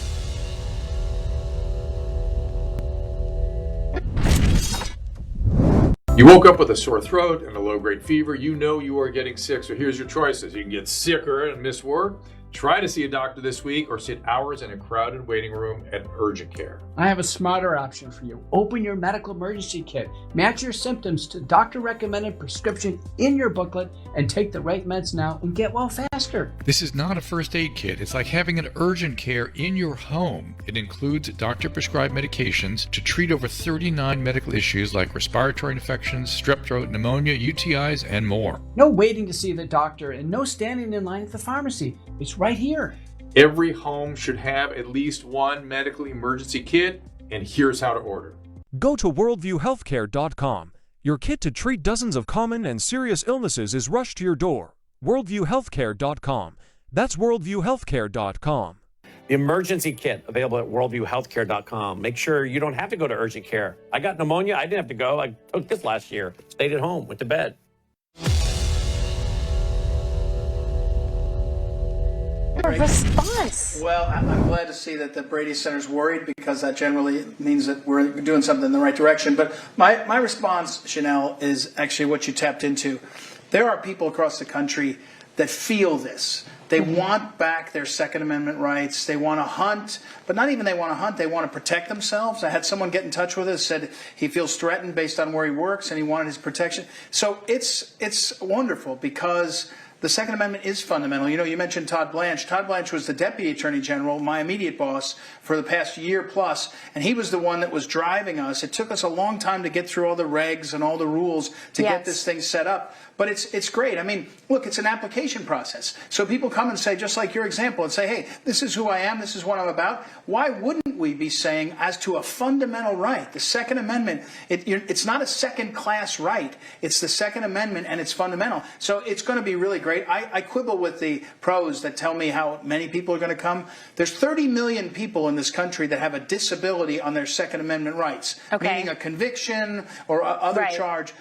You woke up with a sore throat and a low-grade fever. You know you are getting sick, so here's your choices. You can get sicker and miss work. Try to see a doctor this week or sit hours in a crowded waiting room at urgent care. I have a smarter option for you. Open your medical emergency kit. Match your symptoms to doctor-recommended prescription in your booklet and take the right meds now and get well faster. This is not a first aid kit. It's like having an urgent care in your home. It includes doctor-prescribed medications to treat over 39 medical issues like respiratory infections, strep throat, pneumonia, UTIs, and more. No waiting to see the doctor and no standing in line at the pharmacy. It's right here. Every home should have at least one medical emergency kit, and here's how to order. Go to worldviewhealthcare.com. Your kit to treat dozens of common and serious illnesses is rushed to your door. worldviewhealthcare.com. That's worldviewhealthcare.com. The emergency kit available at worldviewhealthcare.com. Make sure you don't have to go to urgent care. I got pneumonia. I didn't have to go. I took this last year. Stayed at home. Went to bed. Response. Well, I'm glad to see that the Brady Center's worried, because that generally means that we're doing something in the right direction. But my response, Chanel, is actually what you tapped into. There are people across the country that feel this. They want back their Second Amendment rights. They want to hunt, but not even they want to hunt. They want to protect themselves. I had someone get in touch with us, said he feels threatened based on where he works and he wanted his protection. So it's wonderful, because the Second Amendment is fundamental. You know, you mentioned Todd Blanche. Todd Blanche was the Deputy Attorney General, my immediate boss, for the past year plus, and he was the one that was driving us. It took us a long time to get through all the regs and all the rules to get this thing set up. But it's great. I mean, look, it's an application process. So people come and say, just like your example, and say, hey, this is who I am, this is what I'm about. Why wouldn't we be saying, as to a fundamental right, the Second Amendment, it's not a second-class right. It's the Second Amendment, and it's fundamental. So it's going to be really great. I quibble with the pros that tell me how many people are going to come. There's 30 million people in this country that have a disability on their Second Amendment rights, meaning a conviction or other charge.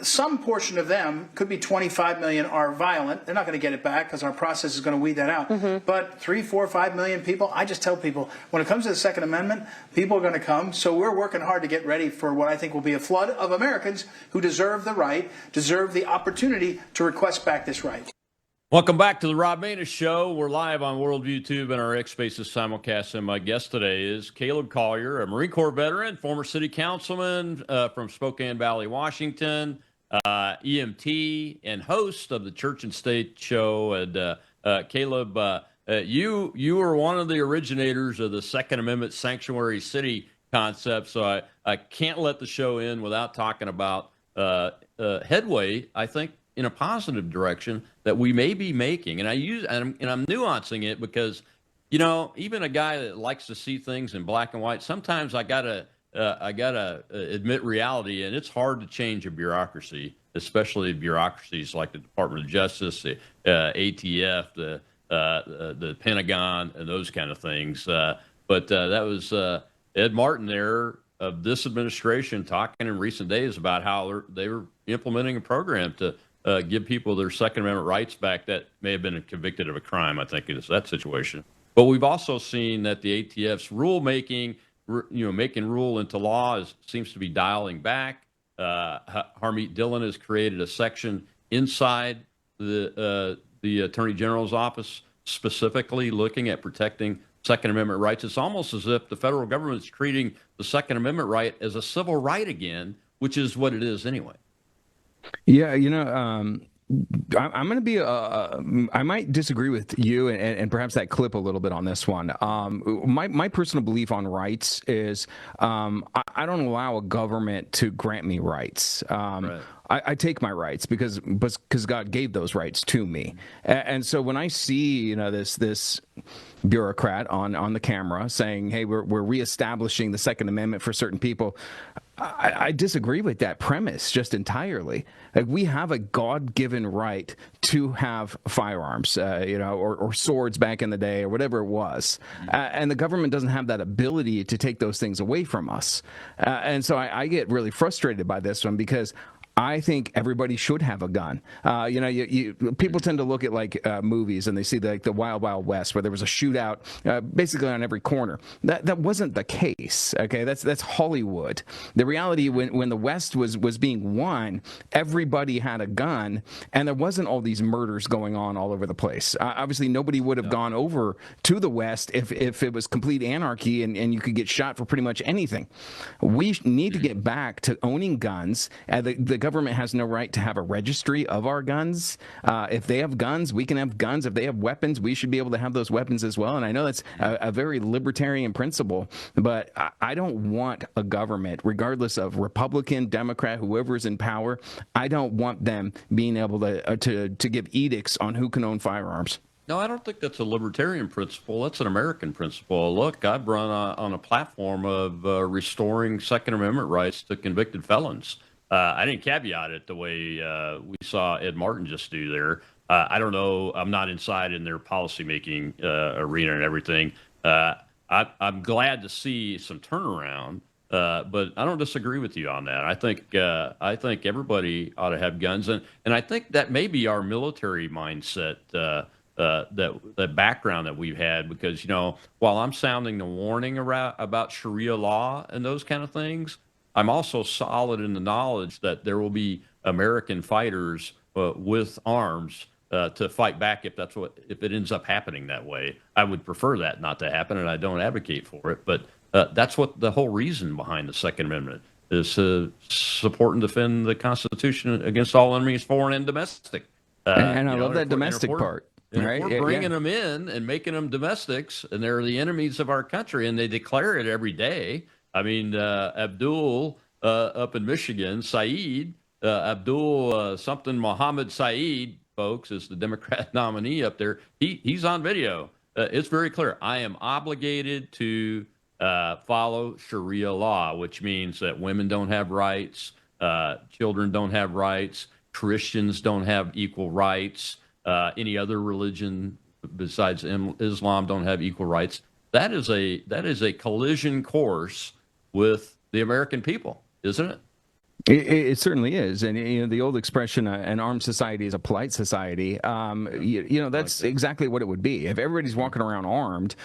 Some portion of them, could be 25 million, are violent. They're not going to get it back because our process is going to weed that out. But 3, 4, 5 million people, I just tell people, when it comes to the Second Amendment, people are going to come. So we're working hard to get ready for what I think will be a flood of Americans who deserve the right, deserve the opportunity to request back this right. Welcome back to the Rob Maness Show. We're live on Worldview Tube and our X Spaces simulcast, and my guest today is Caleb Collier, a Marine Corps veteran, former city councilman from Spokane Valley, Washington, EMT, and host of the Church and State Show. And Caleb, you were one of the originators of the Second Amendment sanctuary city concept, so I can't let the show end without talking about headway, I think, in a positive direction that we may be making. And I'm nuancing it because, you know, even a guy that likes to see things in black and white, sometimes I gotta admit reality, and it's hard to change a bureaucracy, especially bureaucracies like the Department of Justice, the ATF, the Pentagon, and those kind of things. But that was Ed Martin there of this administration talking in recent days about how they were implementing a program to give people their Second Amendment rights back that may have been convicted of a crime. I think it is that situation. But we've also seen that the ATF's rulemaking, making rule into law seems to be dialing back. Harmeet Dillon has created a section inside the Attorney General's office specifically looking at protecting Second Amendment rights. It's almost as if the federal government is treating the Second Amendment right as a civil right again, which is what it is anyway. Yeah, I'm going to be, I might disagree with you and perhaps that clip a little bit on this one. My personal belief on rights is I don't allow a government to grant me rights. Right. I take my rights because God gave those rights to me. And so when I see, this bureaucrat on the camera saying, hey, we're reestablishing the Second Amendment for certain people, I disagree with that premise just entirely. Like, we have a God-given right to have firearms, or swords back in the day, or whatever it was. And the government doesn't have that ability to take those things away from us. And so I get really frustrated by this one because I think everybody should have a gun. People tend to look at movies and they see the Wild Wild West where there was a shootout basically on every corner. That wasn't the case. Okay, that's Hollywood. The reality when the West was being won, everybody had a gun, and there wasn't all these murders going on all over the place. Obviously, nobody would have gone over to the West if it was complete anarchy and you could get shot for pretty much anything. We need to get back to owning guns. The government has no right to have a registry of our guns. If they have guns, we can have guns. If they have weapons, we should be able to have those weapons as well. And I know that's a very libertarian principle, but I don't want a government, regardless of Republican, Democrat, whoever is in power, I don't want them being able to give edicts on who can own firearms. No, I don't think that's a libertarian principle. That's an American principle. Look, I've run on a platform of restoring Second Amendment rights to convicted felons. I didn't caveat it the way we saw Ed Martin just do there. I don't know. I'm not inside in their policymaking arena and everything. I'm glad to see some turnaround, but I don't disagree with you on that. I think everybody ought to have guns, and I think that may be our military mindset, that background that we've had. Because while I'm sounding the warning about Sharia law and those kind of things, I'm also solid in the knowledge that there will be American fighters with arms to fight back if it ends up happening that way. I would prefer that not to happen, and I don't advocate for it. But that's what the whole reason behind the Second Amendment is: to support and defend the Constitution against all enemies, foreign and domestic. And I love that domestic part. Right? If we're bringing them in and making them domestics, and they're the enemies of our country, and they declare it every day. I mean, Abdul up in Michigan, Saeed, Abdul something Mohammed Saeed, folks, is the Democrat nominee up there. He's on video. It's very clear. I am obligated to follow Sharia law, which means that women don't have rights, children don't have rights, Christians don't have equal rights, any other religion besides Islam don't have equal rights. That is a collision course with the American people, isn't it? It certainly is. And the old expression, an armed society is a polite society, that's exactly what it would be. If everybody's walking around armed,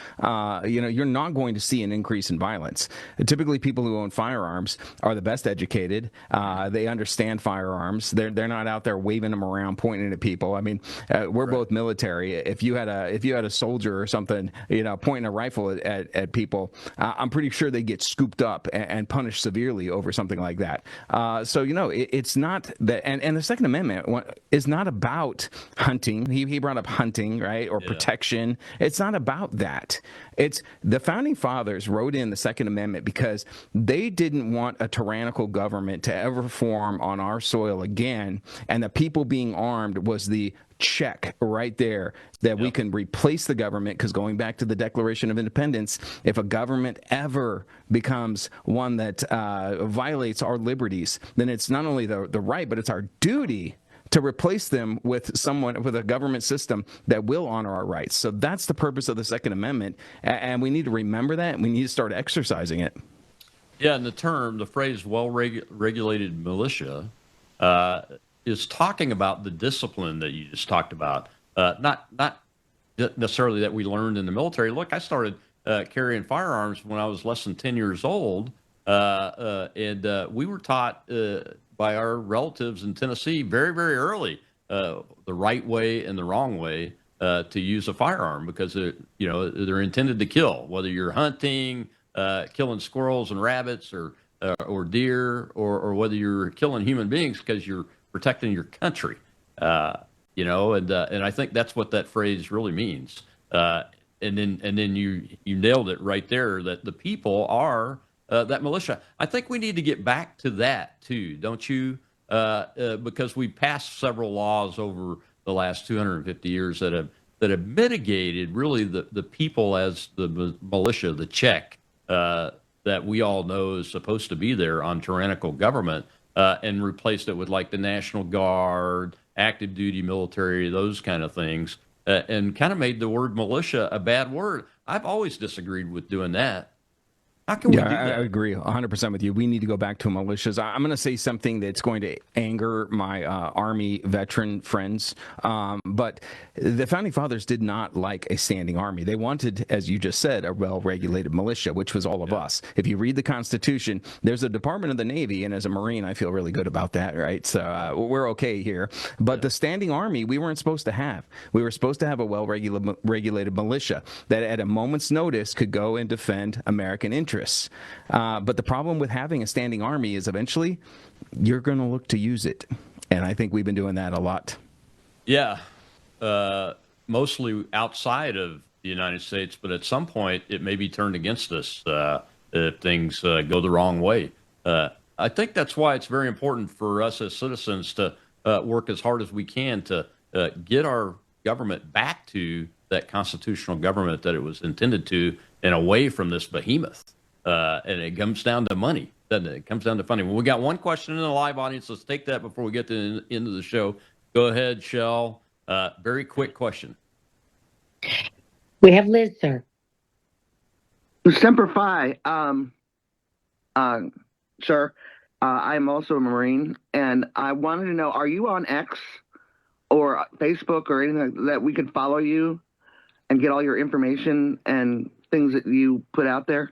you're not going to see an increase in violence. Typically, people who own firearms are the best educated. They understand firearms. They're not out there waving them around, pointing at people. I mean, we're both military. If you had a soldier or something, pointing a rifle at people, I'm pretty sure they get scooped up and punished severely over something like that. It's not that, and the Second Amendment is not about hunting. He brought up hunting, right, or protection. It's not about that. It's the Founding Fathers wrote in the Second Amendment because they didn't want a tyrannical government to ever form on our soil again, and the people being armed was the check right there that we can replace the government. Because going back to the Declaration of Independence, if a government ever becomes one that violates our liberties, then it's not only the right, but it's our duty to replace them with a government system that will honor our rights. So that's the purpose of the Second Amendment, and we need to remember that, and we need to start exercising it. Yeah, and the phrase well-regulated militia is talking about the discipline that you just talked about, not necessarily that we learned in the military. Look, I started carrying firearms when I was less than 10 years old, and we were taught by our relatives in Tennessee very, very early the right way and the wrong way to use a firearm, because they're intended to kill, whether you're hunting, killing squirrels and rabbits or deer, or whether you're killing human beings because you're protecting your country. And I think that's what that phrase really means. And then you nailed it right there, that the people are that militia. I think we need to get back to that too, don't you? Because we passed several laws over the last 250 years that have mitigated really the people as the militia, the check that we all know is supposed to be there on tyrannical government, and replaced it with like the National Guard, active duty military, those kind of things, and kind of made the word militia a bad word. I've always disagreed with doing that. How can we do that? I agree 100% with you. We need to go back to militias. I'm going to say something that's going to anger my Army veteran friends, but the Founding Fathers did not like a standing army. They wanted, as you just said, a well-regulated militia, which was all of us. If you read the Constitution, there's a Department of the Navy, and as a Marine, I feel really good about that, right? So we're okay here. But the standing army, we weren't supposed to have. We were supposed to have a well-regulated militia that at a moment's notice could go and defend American interests. But the problem with having a standing army is eventually you're going to look to use it. And I think we've been doing that a lot. Yeah, mostly outside of the United States, but at some point it may be turned against us if things go the wrong way. I think that's why it's very important for us as citizens to work as hard as we can to get our government back to that constitutional government that it was intended to, and away from this behemoth. And it comes down to money, doesn't it? It comes down to funding. Well, we got one question in the live audience. Let's take that before we get to the end of the show. Go ahead, Shell. Very quick question. We have Liz, sir. Semper Fi. Sir, I'm also a Marine, and I wanted to know, are you on X or Facebook or anything that we could follow you and get all your information and things that you put out there?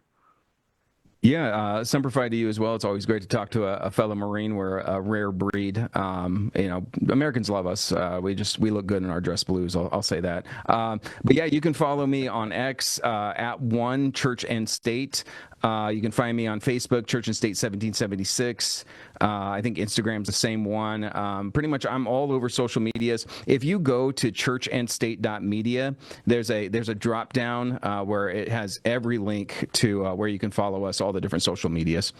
Yeah, Semper Fi to you as well. It's always great to talk to a fellow Marine. We're a rare breed. Americans love us. We look good in our dress blues. I'll say that. But yeah, you can follow me on X at One Church and State. You can find me on Facebook, Church and State 1776. I think Instagram's the same one. Pretty much, I'm all over social medias. If you go to churchandstate.media, there's a drop down where it has every link to where you can follow us, all the different social medias.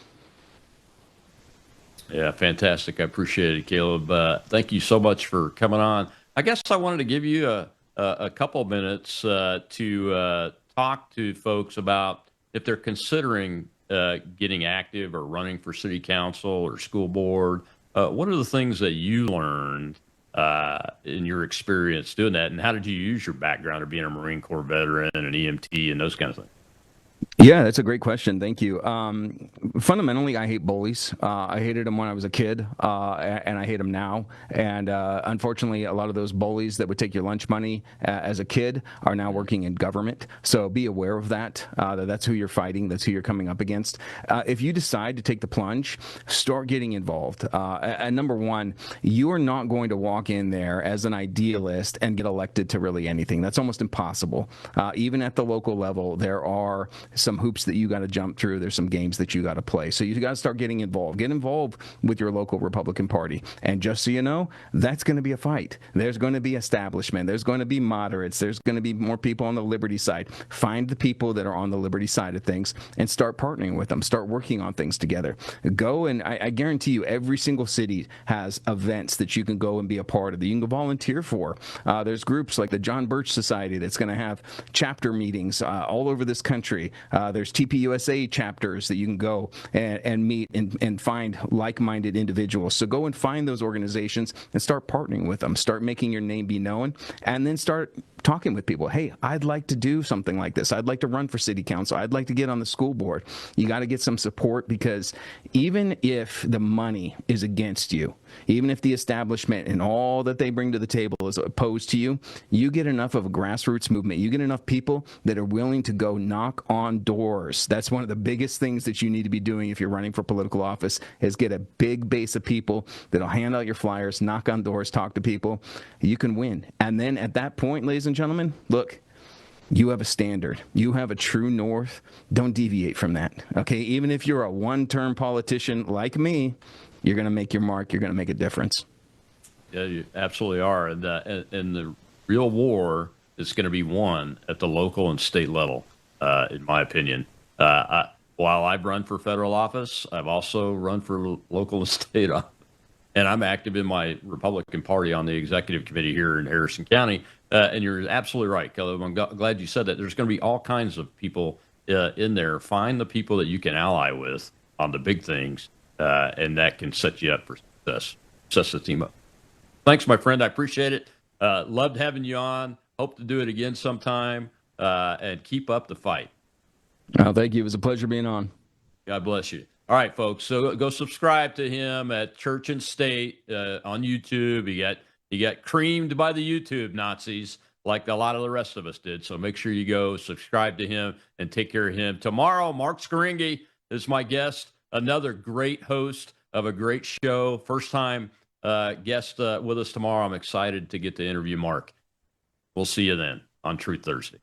Yeah, fantastic. I appreciate it, Caleb. Thank you so much for coming on. I guess I wanted to give you a couple minutes to talk to folks about if they're considering getting active or running for city council or school board. What are the things that you learned in your experience doing that, and how did you use your background of being a Marine Corps veteran and an EMT and those kind of things? Yeah, that's a great question. Thank you. Fundamentally, I hate bullies. I hated them when I was a kid, and I hate them now. And unfortunately, a lot of those bullies that would take your lunch money as a kid are now working in government. So be aware of that. That's who you're fighting. That's who you're coming up against. If you decide to take the plunge, start getting involved. And number one, you are not going to walk in there as an idealist and get elected to really anything. That's almost impossible. Even at the local level, there are some hoops that you got to jump through. There's some games that you got to play. So you got to start getting involved. Get involved with your local Republican Party. And just so you know, that's going to be a fight. There's going to be establishment. There's going to be moderates. There's going to be more people on the liberty side. Find the people that are on the liberty side of things and start partnering with them. Start working on things together. Go, and I guarantee you every single city has events that you can go and be a part of, that you can go volunteer for. There's groups like the John Birch Society that's going to have chapter meetings all over this country. There's TPUSA chapters that you can go and meet and find like-minded individuals. So go and find those organizations and start partnering with them. Start making your name be known, and then start talking with people. Hey, I'd like to do something like this. I'd like to run for city council. I'd like to get on the school board. You got to get some support, because even if the money is against you, even if the establishment and all that they bring to the table is opposed to you, you get enough of a grassroots movement. You get enough people that are willing to go knock on doors. That's one of the biggest things that you need to be doing if you're running for political office, is get a big base of people that'll hand out your flyers, knock on doors, talk to people. You can win. And then at that point, ladies and gentlemen, look, you have a standard. You have a true north. Don't deviate from that. Okay? Even if you're a one-term politician like me, you're going to make your mark. You're going to make a difference. Yeah, you absolutely are. And the real war is going to be won at the local and state level, in my opinion. While I've run for federal office, I've also run for local and state office. And I'm active in my Republican Party on the executive committee here in Harrison County. And you're absolutely right, Caleb. I'm glad you said that. There's going to be all kinds of people in there. Find the people that you can ally with on the big things, and that can set you up for success. Sets the team up. Thanks, my friend. I appreciate it. Loved having you on. Hope to do it again sometime. And keep up the fight. Oh, thank you. It was a pleasure being on. God bless you. All right, folks. So go subscribe to him at Church and State on YouTube. He got creamed by the YouTube Nazis like a lot of the rest of us did. So make sure you go subscribe to him and take care of him. Tomorrow, Mark Scaringi is my guest. Another great host of a great show. First time guest with us tomorrow. I'm excited to get to interview Mark. We'll see you then on Truth Thursday.